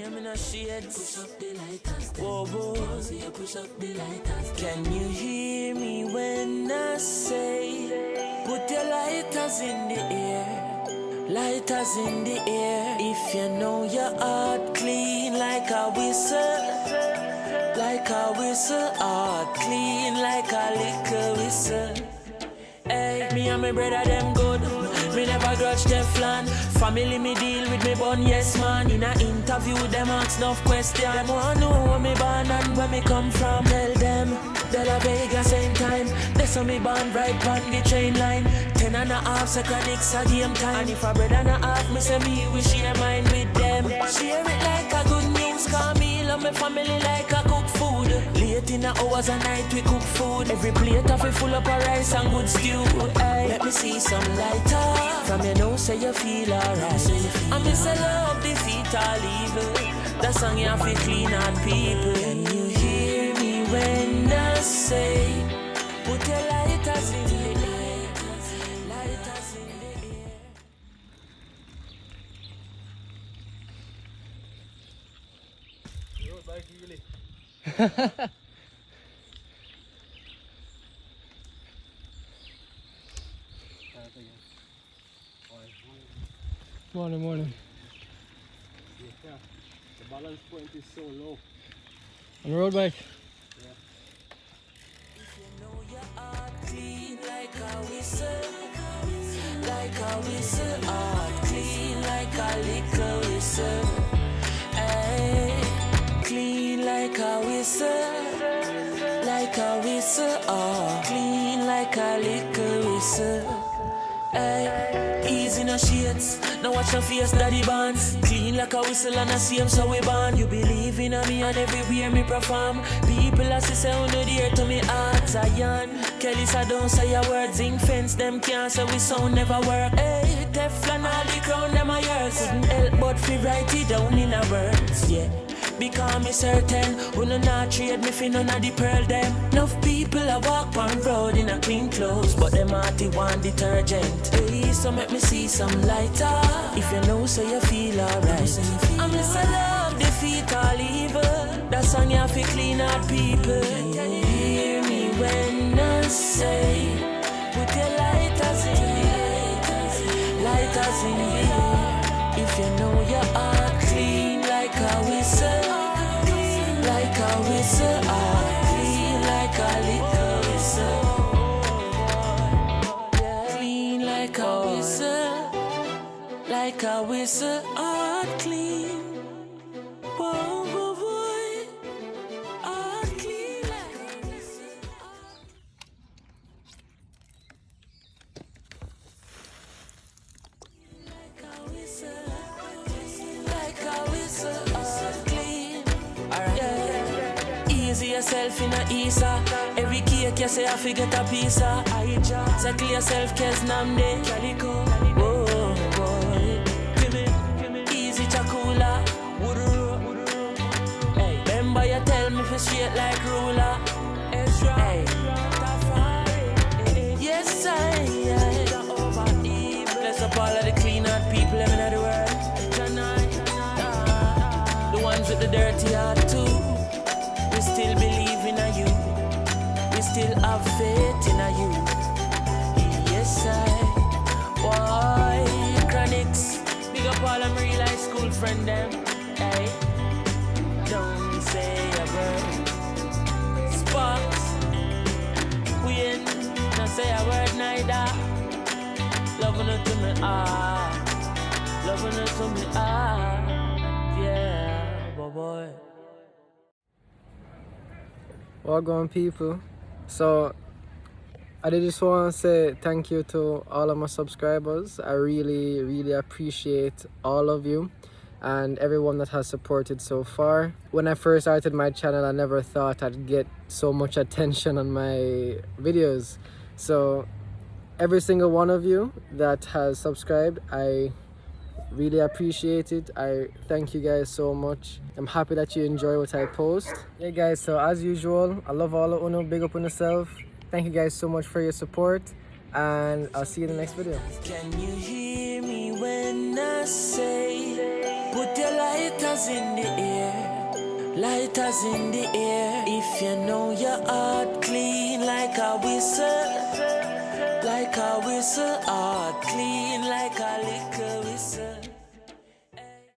I'm in a shade. Push up the lighters. Whoa, whoa. See you push up the lighters. Can you hear me when I say, put your lighters in the air? Lighters in the air. If you know your heart clean like a whistle. Like a whistle, heart clean like a little whistle. Hey, me and my brother them good. Me never grudge Teflon. Family me deal with me bun, yes man. In a interview them ask enough question. Them want know where me born and where me come from. Tell them, De La Vega same time. That's how me born right on the train line. 10.5 seconds Chronixx a game time. And if a brother and a half, me say me we share mine with them. Share it like a good news, call me love my family like a cook food. Late in the hours of night we cook food. Every plate of it full up of rice and good stew. Hey, let me see some lighter. From your nose say you feel alright. I miss a love defeat all evil. That song you have to clean out people. Can you hear me when I say, put your lighters in the air. Lighters in the air. Road bike really. Morning. Yeah, the balance point is so low. On the road bike. Yeah. If you know your heart clean like a whistle, like a whistle, heart clean like a little whistle. Hey, clean like a whistle, heart clean like a little whistle. Hey, easy no shades, now watch your face, daddy bands. Clean like a whistle and a same so we born. You believe in me and everywhere me perform. People as say on the dear to me heart, Zion. Kelly said don't say your words, zinc fence them can't say we sound never work. Hey, Teflon all the crown them a yours. Couldn't help but fi write it down in a words, yeah. Because me certain, who no not trade me fi none of the pearl them. Enough people a walk on road in a clean clothes, but them hearty want detergent. Hey, so make me see some lighter. If you know so you feel alright. I miss a love defeat all evil. That song you have to clean out people. Can you hear me when I say, put your lighters in the air. Lighters in the air. If you know your heart clean like a whistle. Like a whistle, clean like a little whistle. Clean like a whistle, heart clean. Whoa, whoa, boy, heart clean like a whistle. Like a whistle, like a whistle, heart clean. Alright. Yeah. Easy yourself in a Isa. Every cake you say I forget a piece of. Settle yourself cause namde Calico. Whoa, boy. Easy chakula. Hey, remember you tell me for straight like ruler. Hey. Yes, I bless up all of the clean out people in the world. The ones with the dirty heart too. We still believe in you. We still have faith in you. Yes, why Chronixx? Big up all them real high school friend them. Hey, don't say a word. Sparks, we ain't not say a word neither. Loving it to me, loving it to me, yeah, boy. Well going people, so I just want to say thank you to all of my subscribers. I really appreciate all of you and everyone that has supported so far. When I first started my channel, I never thought I'd get so much attention on my videos. So every single one of you that has subscribed, I really appreciate it. I thank you guys so much. I'm happy that you enjoy what I post. Yeah guys, so as usual, I love all of you. Big up on yourself. Thank you guys so much for your support, and I'll see you in the next video. Can you hear me when I say Put your lighters in the air, lighters in the air. If you know your heart clean like a whistle, heart clean like a liquor.